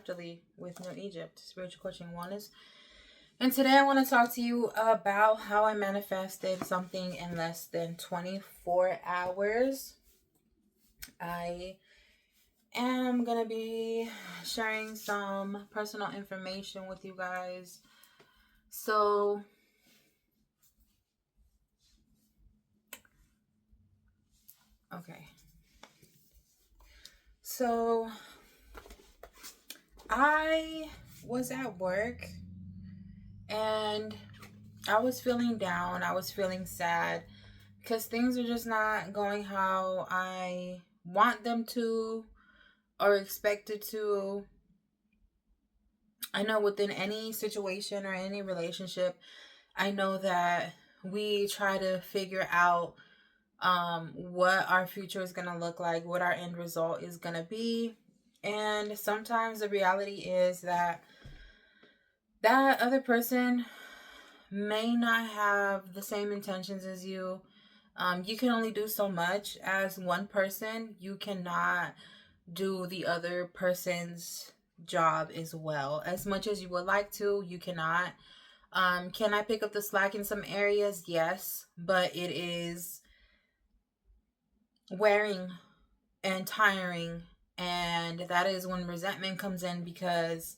Neftali with New Egypt, Spiritual Coaching Wellness. And today I want to talk to you about how I manifested something in less than 24 hours. I am going to be sharing some personal information with you guys. So, okay. So, I was at work and I was feeling down. I was feeling sad because things are just not going how I want them to or expected to. I know within any situation or any relationship, I know that we try to figure out what our future is going to look like, what our end result is going to be. And sometimes the reality is that that other person may not have the same intentions as you. You can only do so much as one person. You cannot do the other person's job as well. As much as you would like to, you cannot. Can I pick up the slack in some areas? Yes, but it is wearing and tiring, and that is when resentment comes in because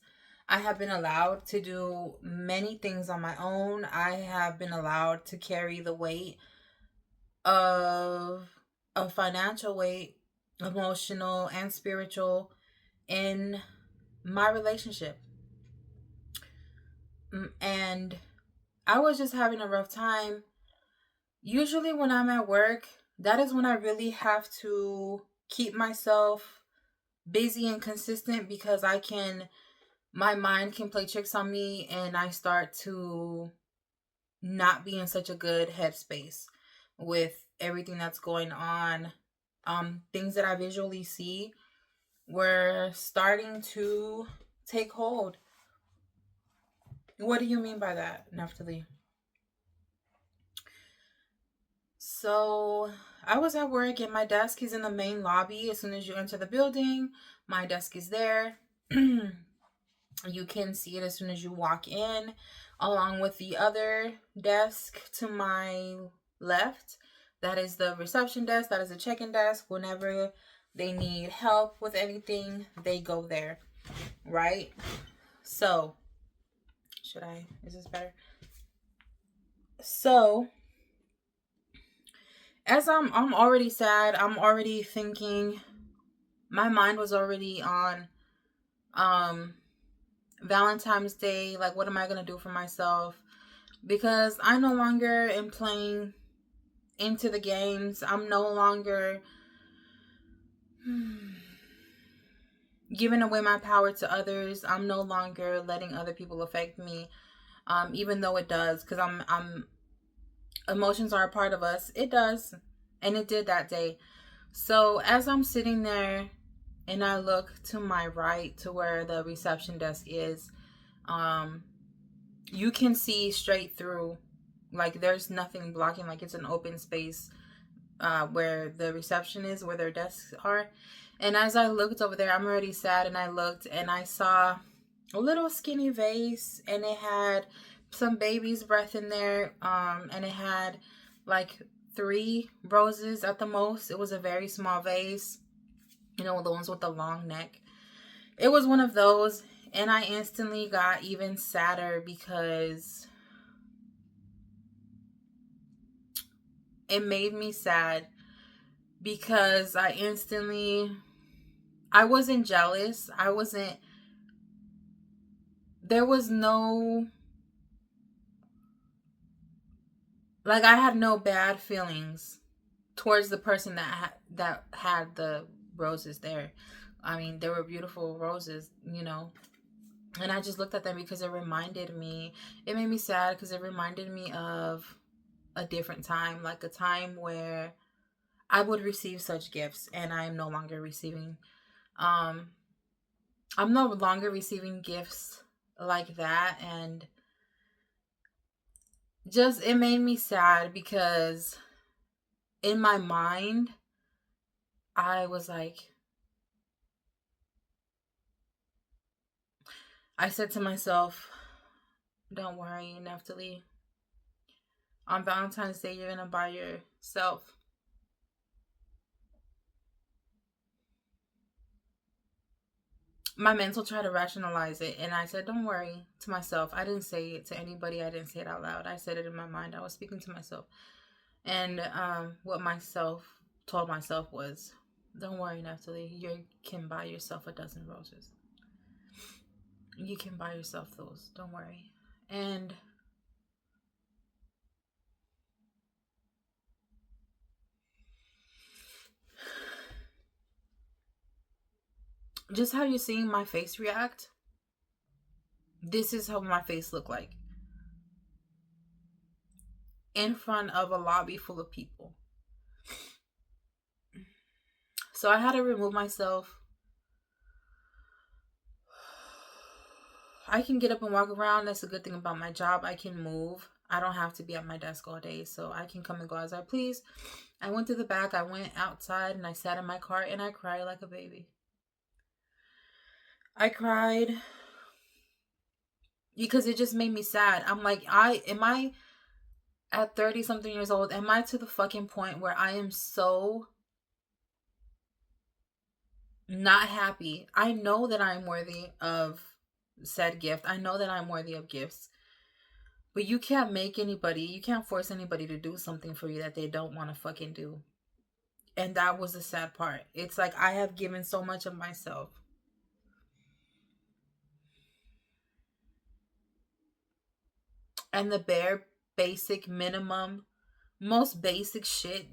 I have been allowed to do many things on my own. I have been allowed to carry the weight of a financial weight, emotional and spiritual, in my relationship. And I was just having a rough time. Usually, when I'm at work, that is when I really have to keep myself busy and consistent because my mind can play tricks on me and I start to not be in such a good headspace with everything that's going on. Things that I visually see were starting to take hold. What do you mean by that, Neftali? So I was at work and my desk is in the main lobby. As soon as you enter the building, my desk is there. You can see it as soon as you walk in, along with the other desk to my left. That is the reception desk, that is the check-in desk. Whenever they need help with anything, they go there, right? So, is this better? So, as I'm already sad, I'm already thinking, my mind was already on Valentine's Day, like what am I going to do for myself? Because I no longer am playing into the games. I'm no longer giving away my power to others. I'm no longer letting other people affect me. Even though it does, because I'm emotions are a part of us. It does, and it did that day. So as I'm sitting there and I look to my right to where the reception desk is, you can see straight through. Like there's nothing blocking. Like it's an open space where the reception is, where their desks are. And as I looked over there, I'm already sad, and I looked and I saw a little skinny vase, and it had some baby's breath in there, and it had like 3 roses at the most. It was a very small vase, you know, the ones with the long neck. It was one of those, and I instantly got even sadder because it made me sad because I wasn't jealous. There was no, like, I had no bad feelings towards the person that had the roses there. I mean, they were beautiful roses, you know. And I just looked at them because it made me sad because it reminded me of a different time, like a time where I would receive such gifts, and I am no longer receiving um I'm no longer receiving gifts like that. And just it made me sad because in my mind I was like, I said to myself, don't worry, Neftali. On Valentine's Day, you're going to buy yourself my mental tried to rationalize it, and I said, don't worry, to myself. I didn't say it to anybody. I didn't say it out loud. I said it in my mind. I was speaking to myself. And what myself told myself was, don't worry, Neftali. You can buy yourself a dozen roses. You can buy yourself those. Don't worry. And just how you're seeing my face react, this is how my face looked like in front of a lobby full of people. So I had to remove myself. I can get up and walk around. That's a good thing about my job. I can move. I don't have to be at my desk all day, so I can come and go as I please. I went to the back. I went outside and I sat in my car and I cried like a baby. I cried because it just made me sad. I'm like, am I at 30 something years old? Am I to the fucking point where I am so not happy? I know that I'm worthy of said gift. I know that I'm worthy of gifts. But you can't you can't force anybody to do something for you that they don't want to fucking do. And that was the sad part. It's like I have given so much of myself. And the bare basic minimum, most basic shit,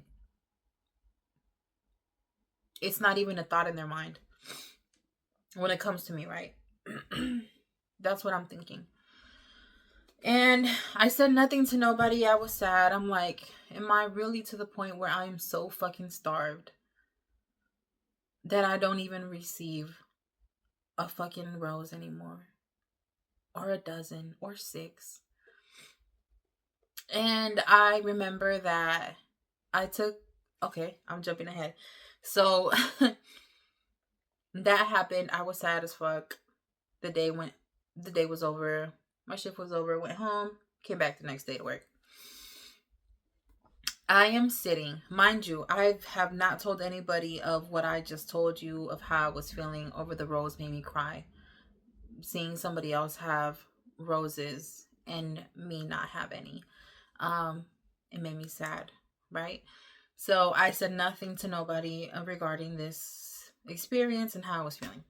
it's not even a thought in their mind when it comes to me, right? That's what I'm thinking. And I said nothing to nobody. I was sad. I'm like, am I really to the point where I'm so fucking starved that I don't even receive a fucking rose anymore? Or a dozen or 6? And I remember that okay, I'm jumping ahead. So that happened. I was sad as fuck. The day was over. My shift was over. Went home. Came back the next day to work. I am sitting, mind you, I have not told anybody of what I just told you of how I was feeling over the rose made me cry. Seeing somebody else have roses and me not have any. It made me sad, right? So I said nothing to nobody regarding this experience and how I was feeling.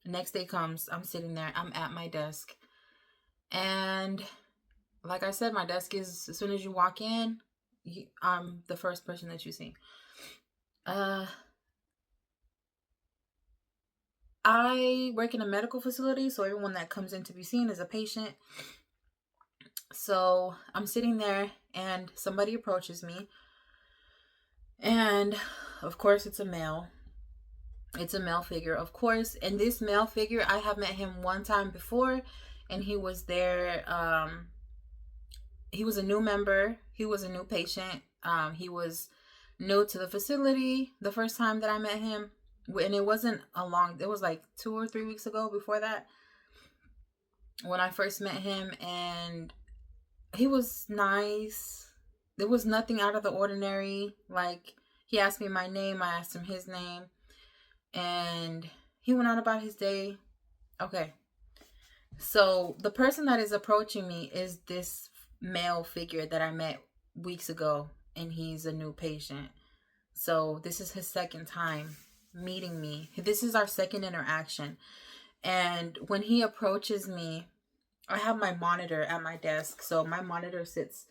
Next day comes, I'm sitting there, I'm at my desk. And like I said, my desk is, as soon as you walk in, I'm the first person that you see. I work in a medical facility, so everyone that comes in to be seen is a patient. So I'm sitting there and somebody approaches me. And of course, it's a male. It's a male figure, of course. And this male figure, I have met him one time before, and he was there. He was a new member. He was a new patient. He was new to the facility the first time that I met him. And it wasn't it was like 2 or 3 weeks ago before that when I first met him, and he was nice. There was nothing out of the ordinary. Like, he asked me my name, I asked him his name, and he went on about his day. Okay. So the person that is approaching me is this male figure that I met weeks ago, and he's a new patient. So this is his second time meeting me. This is our second interaction. And when he approaches me, I have my monitor at my desk. So my monitor sits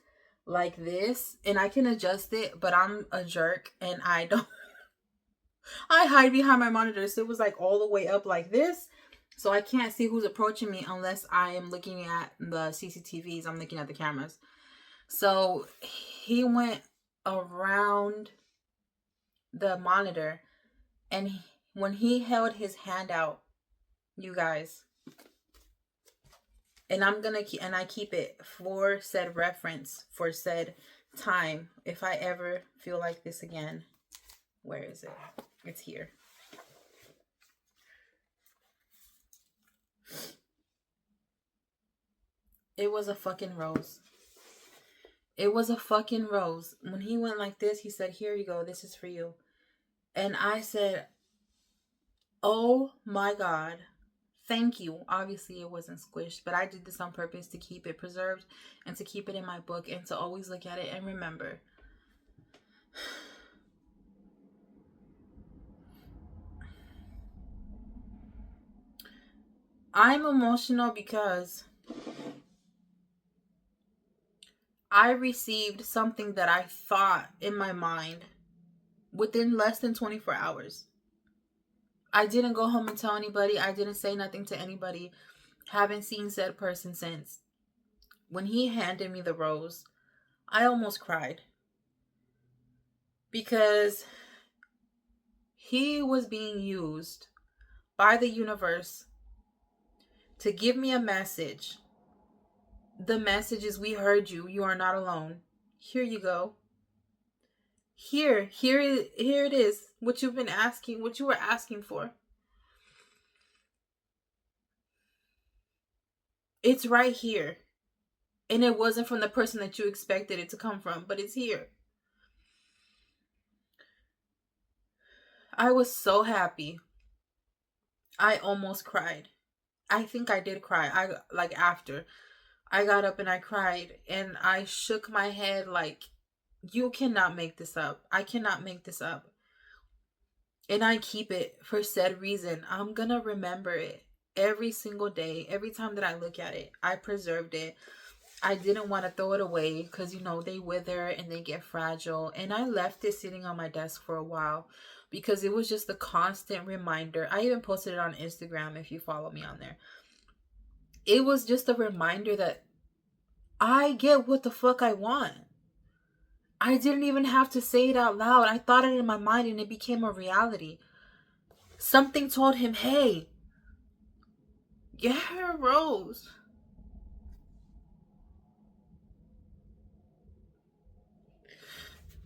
like this, and I can adjust it, but I'm a jerk and I don't. I hide behind my monitor. So it was like all the way up like this. So I can't see who's approaching me unless I am looking at the CCTVs. I'm looking at the cameras. So he went around the monitor, and when he held his hand out, you guys, and I keep it for said reference, for said time, if I ever feel like this again. Where is it? It's here. It was a fucking rose. It was a fucking rose. When he went like this, he said, "Here you go. This is for you." And I said, "Oh my God. Thank you." Obviously, it wasn't squished, but I did this on purpose to keep it preserved and to keep it in my book and to always look at it and remember. I'm emotional because I received something that I thought in my mind within less than 24 hours. I didn't go home and tell anybody. I didn't say nothing to anybody. Haven't seen said person since. When he handed me the rose, I almost cried. Because he was being used by the universe to give me a message. The message is, we heard you. You are not alone. Here you go. Here it is. What you've been asking, what you were asking for. It's right here. And it wasn't from the person that you expected it to come from, but it's here. I was so happy. I almost cried. I think I did cry. After I got up and I cried and I shook my head like, you cannot make this up. I cannot make this up. And I keep it for said reason. I'm gonna remember it every single day. Every time that I look at it, I preserved it. I didn't want to throw it away because, they wither and they get fragile. And I left it sitting on my desk for a while because it was just a constant reminder. I even posted it on Instagram if you follow me on there. It was just a reminder that I get what the fuck I want. I didn't even have to say it out loud. I thought it in my mind and it became a reality. Something told him, hey, get her a rose.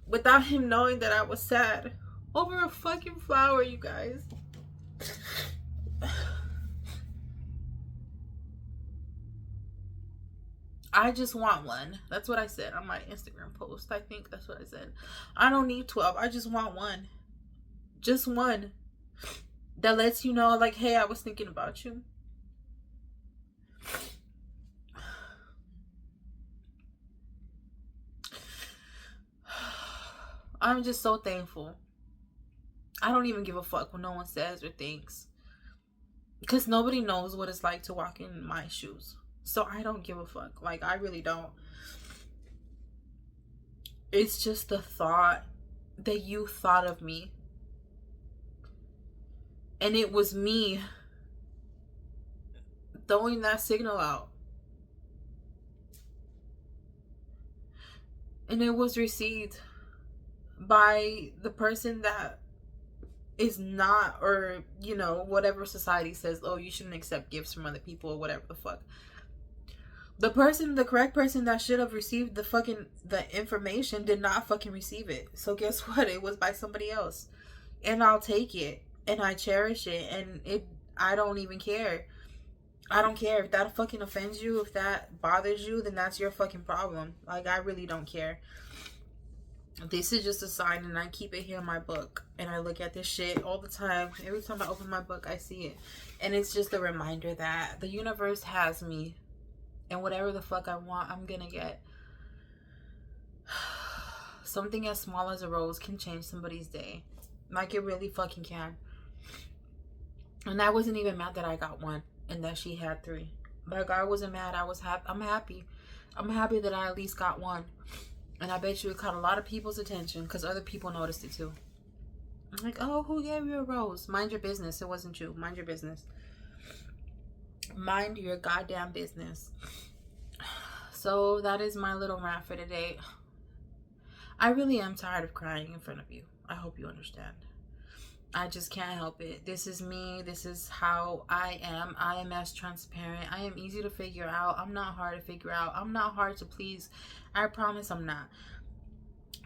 Without him knowing that I was sad over a fucking flower, you guys. I just want one. That's what I said on my Instagram post. I think that's what I said. I don't need 12. I just want one. Just one. That lets you know, like, hey, I was thinking about you. I'm just so thankful. I don't even give a fuck what no one says or thinks. Because nobody knows what it's like to walk in my shoes. So I don't give a fuck. Like, I really don't. It's just the thought that you thought of me. And it was me throwing that signal out. And it was received by the person that is not, or whatever society says, oh, you shouldn't accept gifts from other people or whatever the fuck. The correct person that should have received the information did not fucking receive it. So guess what? It was by somebody else. And I'll take it and I cherish it, and I don't even care. I don't care if that fucking offends you, if that bothers you, then that's your fucking problem. Like, I really don't care. This is just a sign, and I keep it here in my book, and I look at this shit all the time. Every time I open my book, I see it, and it's just a reminder that the universe has me, and whatever the fuck I want, I'm gonna get. Something as small as a rose can change somebody's day. Like, it really fucking can. And I wasn't even mad that I got one and that she had 3. Like, I wasn't mad. I'm happy. I'm happy that I at least got one. And I bet you it caught a lot of people's attention because other people noticed it too. I'm like, oh, who gave you a rose? Mind your business. It wasn't you. Mind your business. Mind your goddamn business. So that is my little rant for today. I really am tired of crying in front of you. I hope you understand. I just can't help it. This is me. This is how I am. I am as transparent. I am easy to figure out. I'm not hard to figure out. I'm not hard to please. I promise I'm not.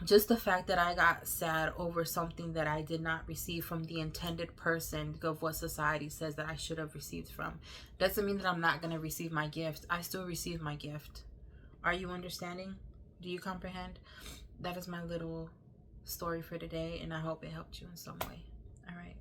just the fact that I got sad over something that I did not receive from the intended person of what society says that I should have received from, doesn't mean that I'm not going to receive my gift. I still receive my gift. Are you understanding? Do you comprehend? That is my little story for today, and I hope it helped you in some way. All right.